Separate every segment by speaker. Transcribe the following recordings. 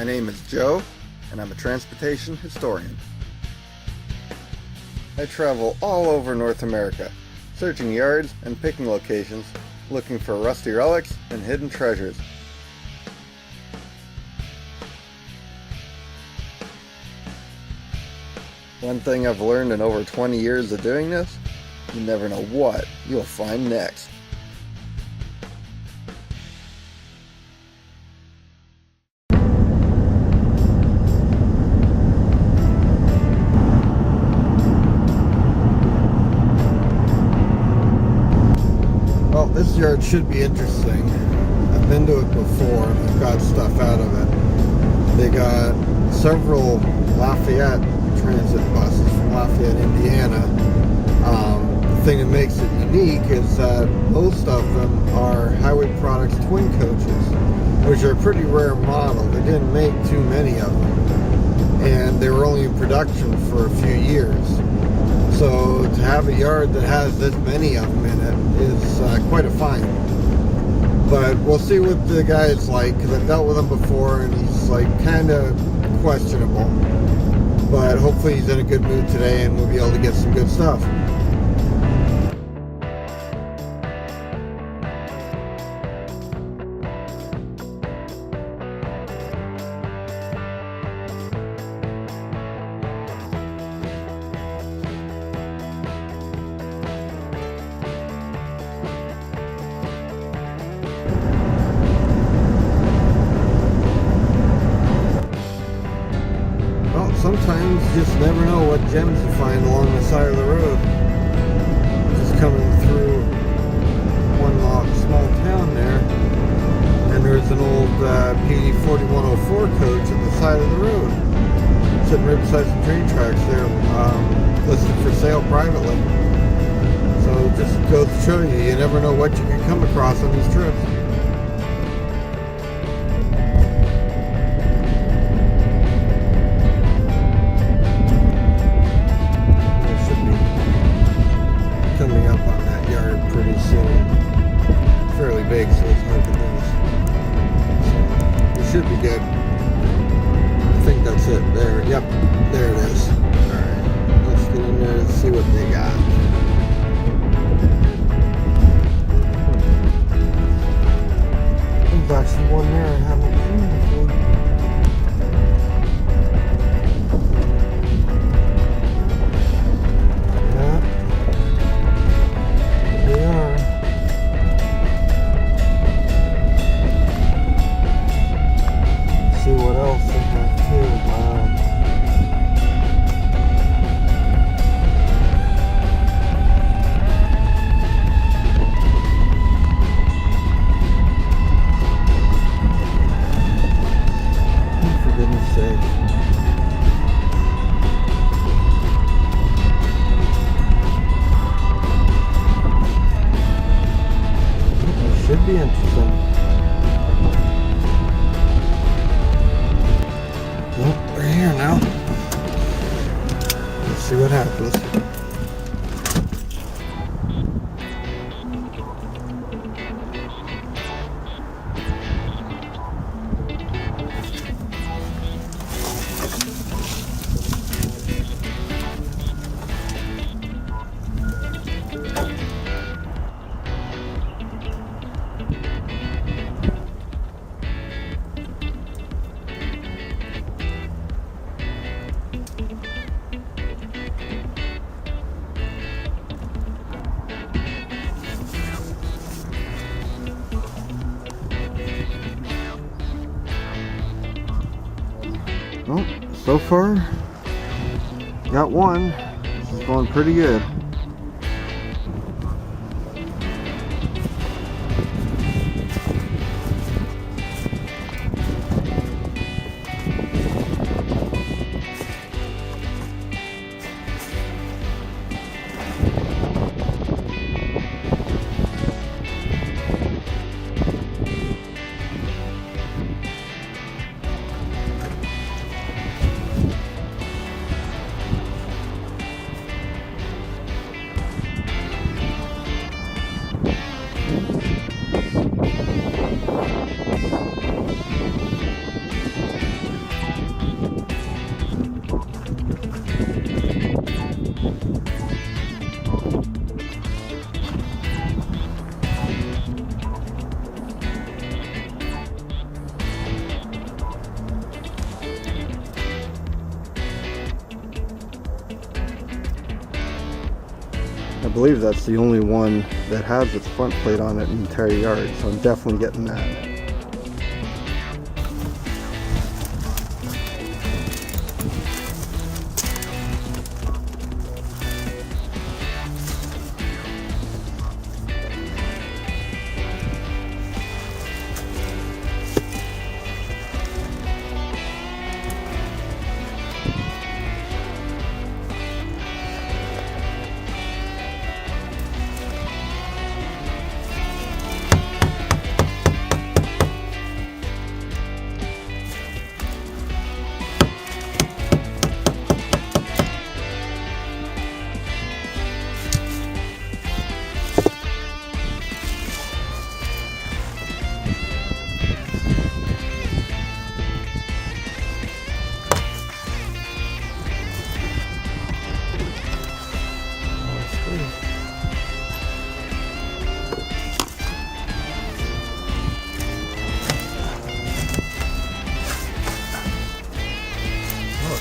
Speaker 1: My name is Joe, and I'm a transportation historian. I travel all over North America, searching yards and picking locations, looking for rusty relics and hidden treasures. One thing I've learned in over 20 years of doing this, you never know what you'll find next. Well, this yard should be interesting. I've been to it before and I've got stuff out of it. They got several Lafayette transit buses from Lafayette, Indiana. The thing that makes it unique is that most of them are Highway Products twin coaches, which are a pretty rare model. They didn't make too many of them, and they were only in production for a few years. So to have a yard that has this many of them in it is quite a find. But we'll see what the guy is like, because I've dealt with him before and he's like kind of questionable. But hopefully he's in a good mood today and we'll be able to get some good stuff. Sometimes you just never know what gems you find along the side of the road. Just coming through one small town there, and there's an old PD 4104 coach at the side of the road, sitting right beside some train tracks there, listed for sale privately. So just goes to show you, you never know what you can come across on these trips. Big, so it's hard to miss. So it should be good. I think that's it. There, yep, there it is. Alright, let's get in there and see what they got. There's actually one there I haven't seen before. Yeah, they are. See what else they have too. Wow. Oh, for goodness sake. It should be interesting. Well, we're here now. Let's see what happens. Well, so far, got one. This is going pretty good. believe that's the only one that has its front plate on it in the entire yard, so I'm definitely getting that.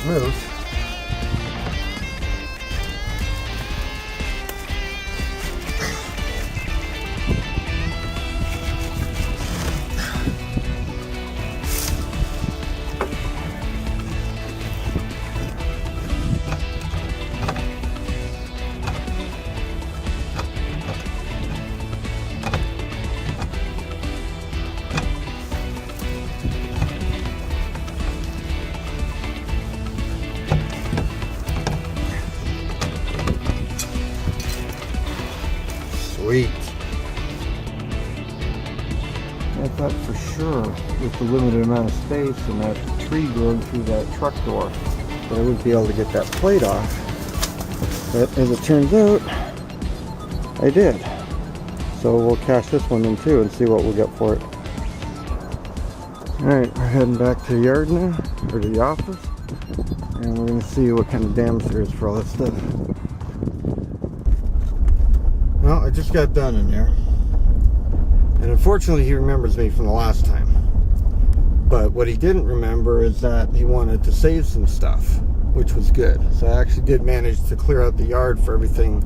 Speaker 1: Move. Sweet. I thought for sure with the limited amount of space and that tree growing through that truck door that I wouldn't be able to get that plate off. But as it turns out, I did. So we'll cash this one in too and see what we'll get for it. Alright, we're heading back to the yard now, or to the office. And we're going to see what kind of damage there is for all that stuff. Well, I just got done in there. And unfortunately, he remembers me from the last time. But what he didn't remember is that he wanted to save some stuff, which was good. So I actually did manage to clear out the yard for everything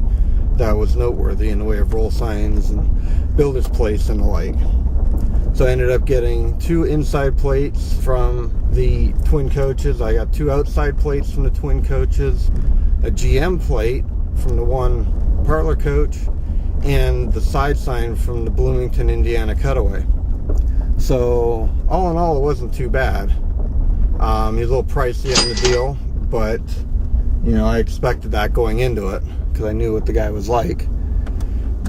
Speaker 1: that was noteworthy in the way of roll signs and builder's place and the like. So I ended up getting 2 inside plates from the twin coaches. I got 2 outside plates from the twin coaches, a GM plate from the one parlor coach, and the side sign from the Bloomington, Indiana cutaway. So all in all, it wasn't too bad. He was a little pricey on the deal, but you know, I expected that going into it because I knew what the guy was like.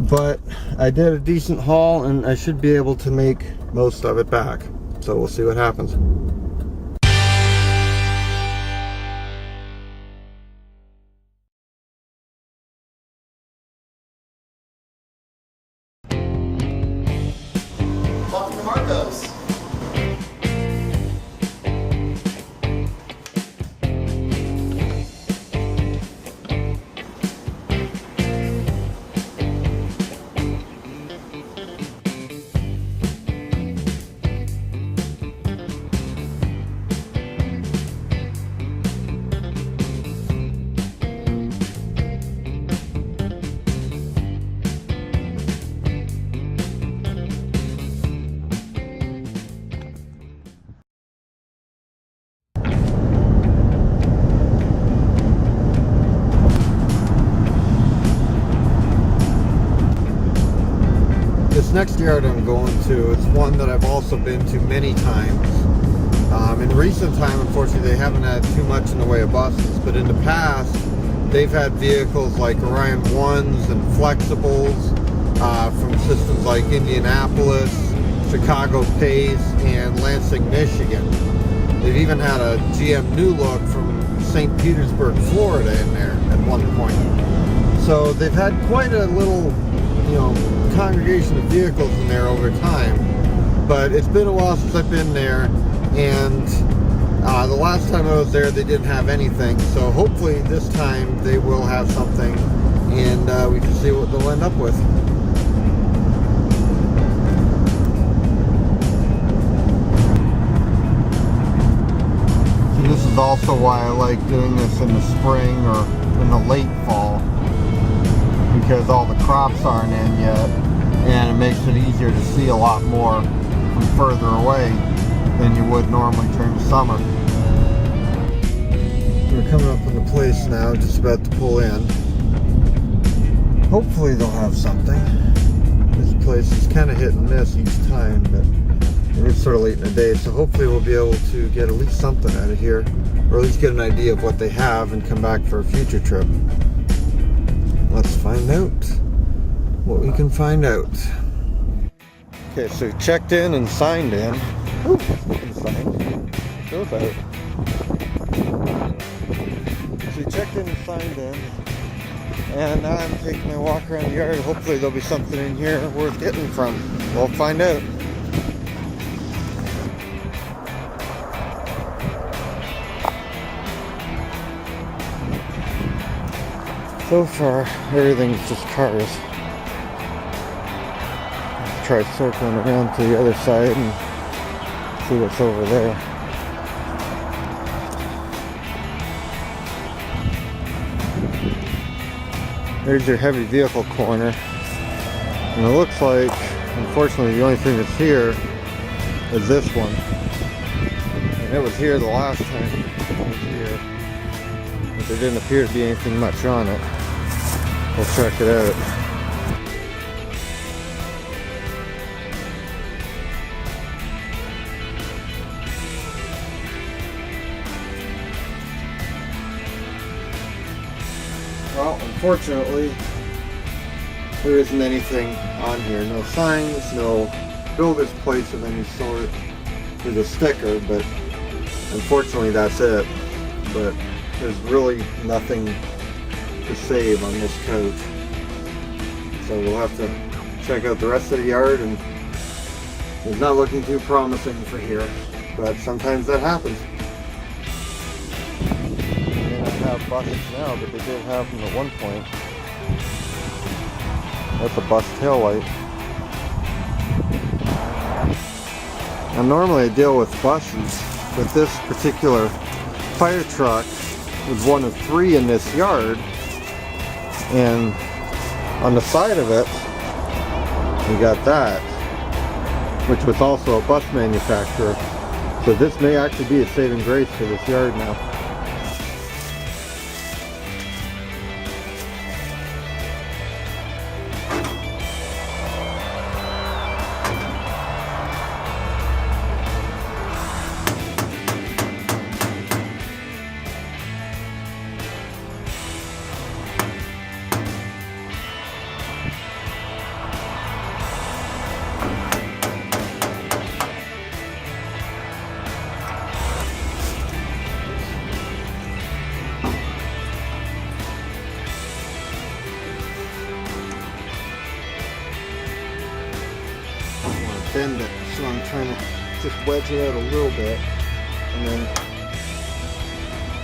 Speaker 1: But I did a decent haul, and I should be able to make most of it back. So we'll see what happens.
Speaker 2: Welcome to Marco's.
Speaker 1: This next yard I'm going to is one that I've also been to many times. In recent time, unfortunately, they haven't had too much in the way of buses, but in the past, they've had vehicles like Orion 1s and Flexibles from systems like Indianapolis, Chicago Pace, and Lansing, Michigan. They've even had a GM New Look from St. Petersburg, Florida in there at one point. So they've had quite a little, you know, congregation of vehicles in there over time, but it's been a while since I've been there, and the last time I was there they didn't have anything, so hopefully this time they will have something, and we can see what they'll end up with. And this is also why I like doing this in the spring or in the late fall, because all the crops aren't in yet, and it makes it easier to see a lot more from further away than you would normally during the summer. We're coming up on the place now, just about to pull in. Hopefully they'll have something. This place is kind of hit and miss each time, but it is sort of late in the day, so hopefully we'll be able to get at least something out of here, or at least get an idea of what they have and come back for a future trip. Let's find out what we can find out. Okay, so checked in and signed in. Ooh, signed. Goes out. So we checked in and signed in, and now I'm taking my walk around the yard. Hopefully there'll be something in here worth getting from. We'll find out. So far, everything's just cars. Let's try circling around to the other side and see what's over there. There's your heavy vehicle corner. And it looks like, unfortunately, the only thing that's here is this one. And it was here the last time it was here. But there didn't appear to be anything much on it. We'll check it out. Well, unfortunately, there isn't anything on here. No signs, no builder's plates of any sort. There's a sticker, but unfortunately that's it. But there's really nothing to save on this coach. So we'll have to check out the rest of the yard, and it's not looking too promising for here, but sometimes that happens. Have buses now, but they did have them at one point. That's a bus tail light. Now normally I deal with buses, but this particular fire truck was one of 3 in this yard, and on the side of it we got that, which was also a bus manufacturer. So this may actually be a saving grace for this yard now. Bend it, so I'm trying to just wedge it out a little bit and then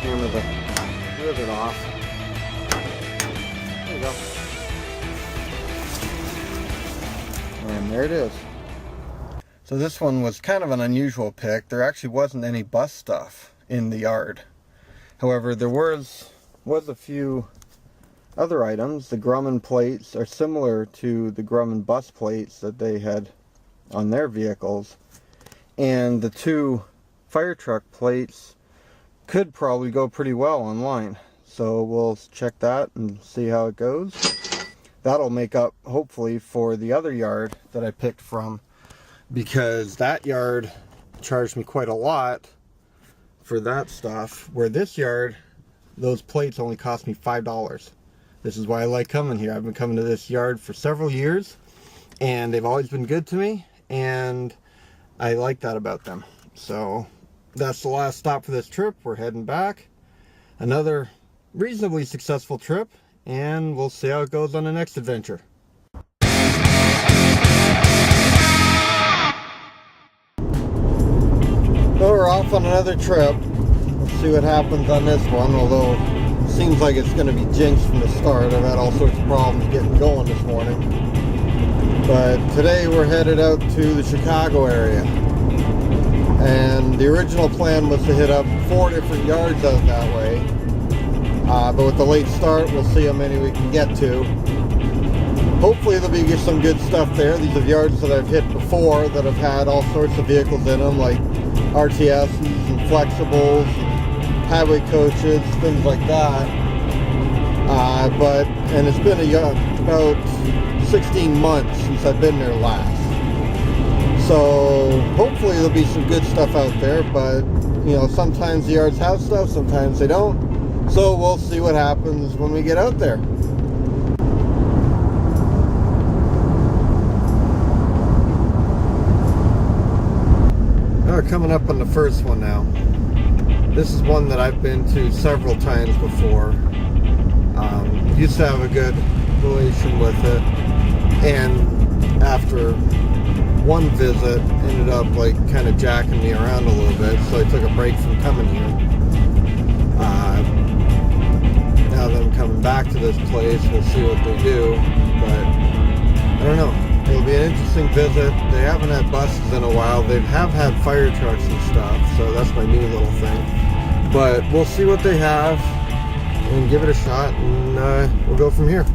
Speaker 1: hammer the rivet off. There you go. And there it is. So this one was kind of an unusual pick. There actually wasn't any bus stuff in the yard. However, there was a few other items. The Grumman plates are similar to the Grumman bus plates that they had on their vehicles, and the 2 fire truck plates could probably go pretty well online, so we'll check that and see how it goes. That'll make up hopefully for the other yard that I picked from, because that yard charged me quite a lot for that stuff, where this yard, those plates only cost me $5. This is why I like coming here. I've been coming to this yard for several years, and they've always been good to me, and I like that about them. So that's the last stop for this trip. We're heading back. Another reasonably successful trip, and we'll see how it goes on the next adventure. So we're off on another trip. Let's see what happens on this one, although it seems like it's going to be jinxed from the start. I've had all sorts of problems getting going this morning. But today we're headed out to the Chicago area, and the original plan was to hit up 4 different yards out that way, but with the late start we'll see how many we can get to. hopefully there'll be some good stuff there. These are yards that I've hit before that have had all sorts of vehicles in them, like RTSs and flexibles, and highway coaches, things like that. And it's been about 16 months since I've been there last. So hopefully there'll be some good stuff out there, but you know, sometimes the yards have stuff, sometimes they don't. So we'll see what happens when we get out there. Coming up on the first one now. This is one that I've been to several times before. Used to have a good relation with it, and after one visit ended up like kind of jacking me around a little bit, so I took a break from coming here. Now that I'm coming back to this place, we'll see what they do, but I don't know. It'll be an interesting visit. They haven't had buses in a while. They have had fire trucks and stuff, so that's my new little thing. But we'll see what they have and give it a shot, and we'll go from here.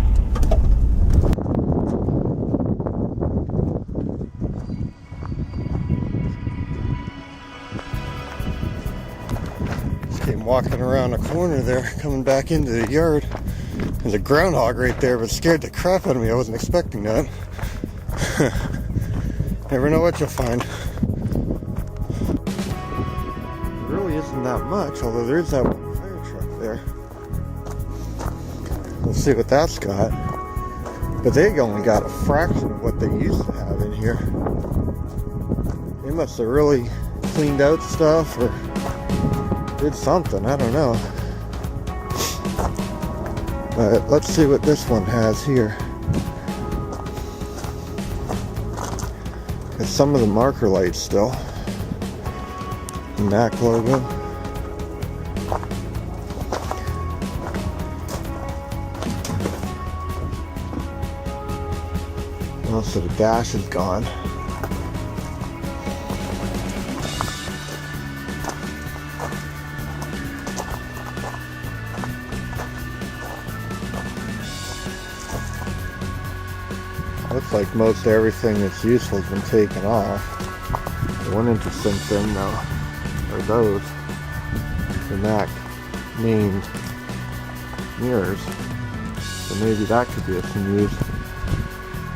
Speaker 1: Just came walking around a corner there, coming back into the yard. There's a groundhog right there, but scared the crap out of me. I wasn't expecting that. Never know what you'll find. There really isn't that much, although there is that one fire truck there. We'll see what that's got. But they only got a fraction of what they used to have in here. They must have really cleaned out stuff or did something, I don't know. But let's see what this one has here. Got some of the marker lights still. MAC logo. Also, the dash is gone. Looks like most everything that's useful has been taken off. The one interesting thing though are those. The MAC named mirrors. So maybe that could be of some use.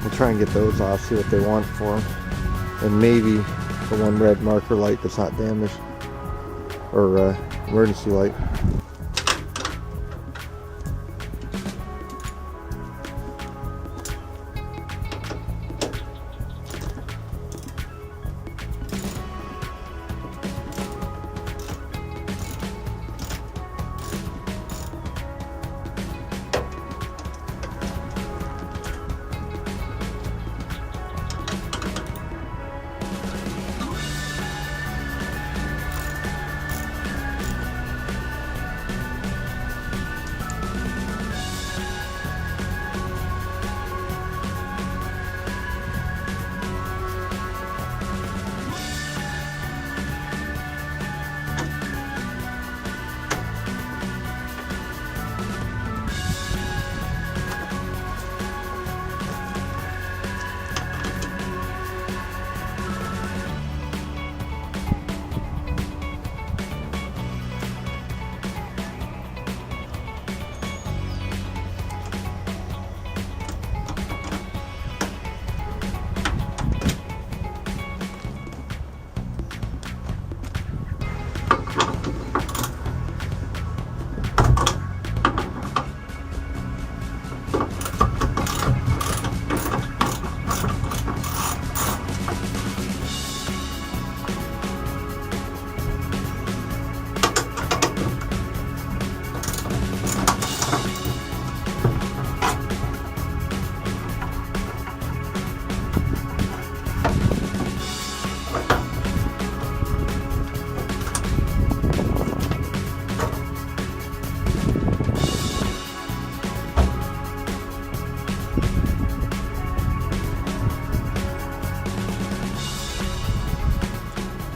Speaker 1: We'll try and get those off, see what they want for them. And maybe the one red marker light that's not damaged. Or emergency light.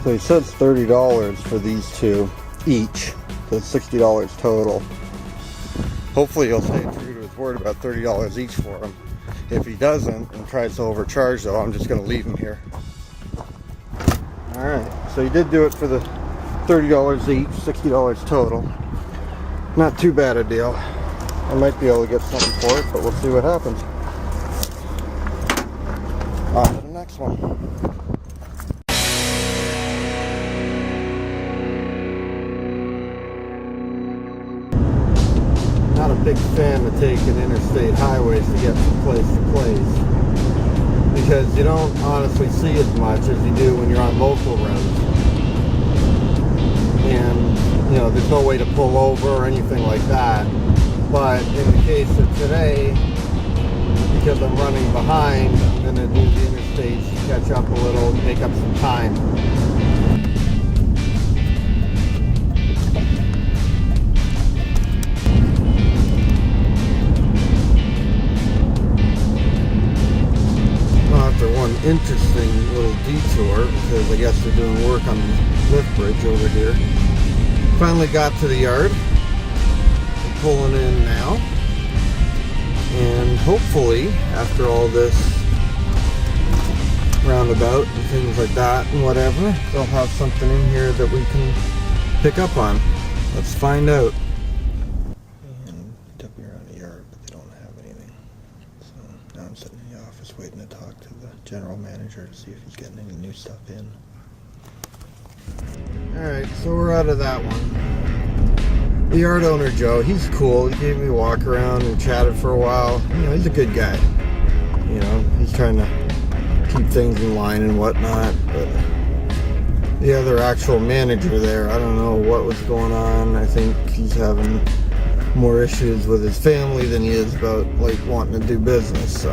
Speaker 1: So he said it's $30 for these two each, so it's $60 total. Hopefully he'll stay true to his word about $30 each for them. If he doesn't and tries to overcharge though, I'm just going to leave him here. Alright, so he did do it for the $30 each, $60 total. Not too bad a deal. I might be able to get something for it, but we'll see what happens. On to the next one. Not a big fan of taking interstate highways to get from place to place, because you don't honestly see as much as you do when you're on local roads. And you know, there's no way to pull over or anything like that. But in the case of today, because I'm running behind, I'm going to do the interstates, catch up a little, make up some time. After one interesting little detour, because I guess they're doing work on the lift bridge over here. Finally got to the yard. I'm pulling in now. And hopefully, after all this roundabout and things like that and whatever, they'll have something in here that we can pick up on. Let's find out. And took me around the yard, but they don't have anything. So now I'm sitting in the office waiting to talk to the general manager to see if he's getting any new stuff in. Alright, so we're out of that one. The yard owner, Joe, he's cool. He gave me a walk around and chatted for a while. You know, he's a good guy. You know, he's trying to keep things in line and whatnot. But the other actual manager there, I don't know what was going on. I think he's having more issues with his family than he is about, like, wanting to do business. So,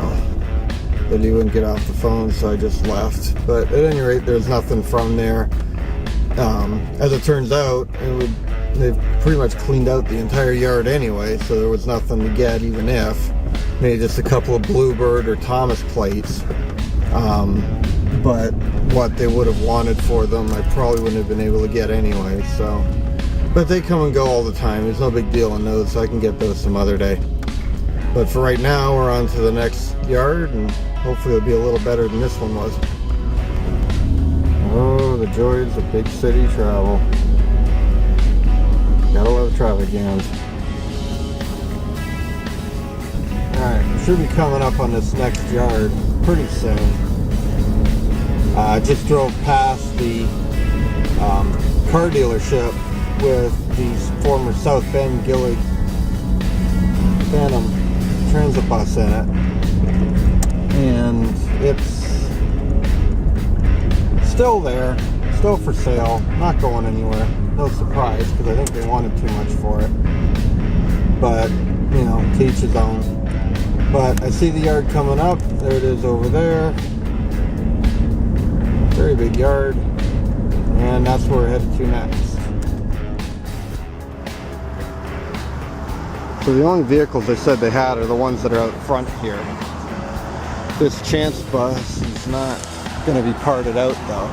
Speaker 1: but he wouldn't get off the phone, so I just left. But at any rate, there's nothing from there. As it turns out, they've pretty much cleaned out the entire yard anyway, so there was nothing to get, even if maybe just a couple of Bluebird or Thomas plates. But what they would have wanted for them, I probably wouldn't have been able to get anyway. So, but they come and go all the time. There's no big deal on those, so I can get those some other day. But for right now, we're on to the next yard, and hopefully it'll be a little better than this one was. Oh, the joys of big city travel. Gotta love traffic jams. Alright, we should be coming up on this next yard pretty soon. I just drove past the car dealership with the former South Bend Gillig Phantom transit bus in it. And it's still there, still for sale, not going anywhere. No surprise, because I think they wanted too much for it. But, you know, to each his own. But I see the yard coming up. There it is over there. Very big yard. And that's where we're headed to next. So the only vehicles they said they had are the ones that are out front here. This Chance bus is not going to be parted out though.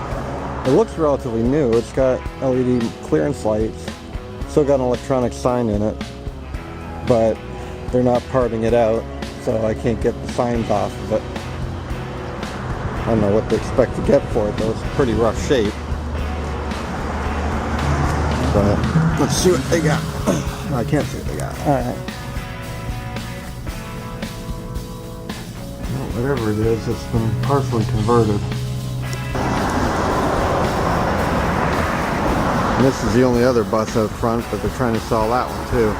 Speaker 1: It looks relatively new. It's got LED clearance lights. Still got an electronic sign in it. But they're not parting it out, so I can't get the signs off of it. I don't know what they expect to get for it though. It's pretty rough shape. But let's see what they got. I can't see what they got. Alright. Well, whatever it is, it's been partially converted. And this is the only other bus out front, but they're trying to sell that one too.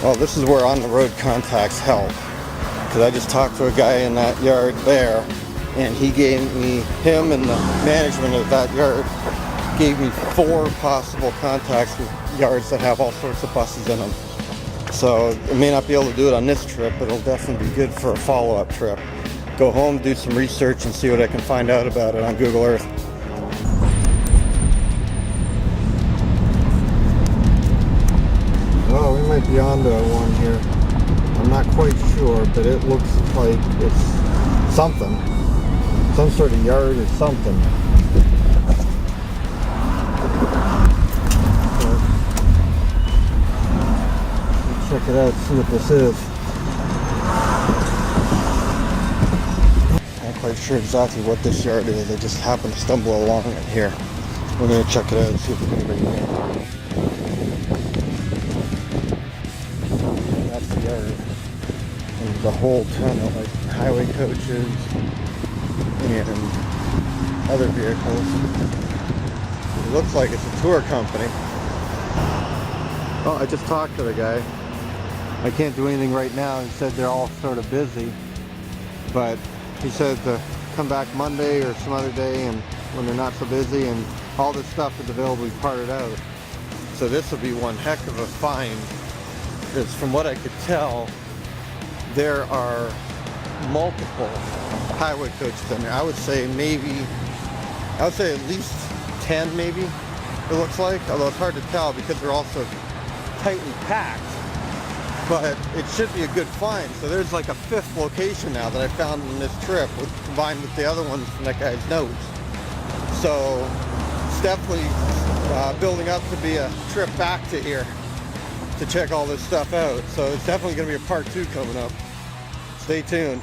Speaker 1: Oh, this is where on-the-road contacts help. Because I just talked to a guy in that yard there, and he gave me, him and the management of that yard, gave me 4 possible contacts with yards that have all sorts of buses in them. So I may not be able to do it on this trip, but it'll definitely be good for a follow-up trip. Go home, do some research, and see what I can find out about it on Google Earth. Oh, we might be onto one here. I'm not quite sure, but it looks like it's something. Some sort of yard or something. Check it out, see what this is. quite sure exactly what this yard is. I just happened to stumble along it here. We're gonna check it out and see if there's anybody here. That's the yard. And there's a whole ton of like highway coaches and other vehicles. It looks like it's a tour company. Well, I just talked to the guy. I can't do anything right now. He said they're all sort of busy, but he said to come back Monday or some other day and when they're not so busy, and all this stuff is available to be parted out. So this will be one heck of a find, because from what I could tell, there are multiple highway coaches in there. I would say at least 10 maybe, it looks like, although it's hard to tell because they're all so tightly packed. But it should be a good find. So there's like a 5th location now that I found in this trip, combined with the other ones from that guy's notes. So it's definitely building up to be a trip back to here to check all this stuff out. So it's definitely going to be a part 2 coming up. Stay tuned.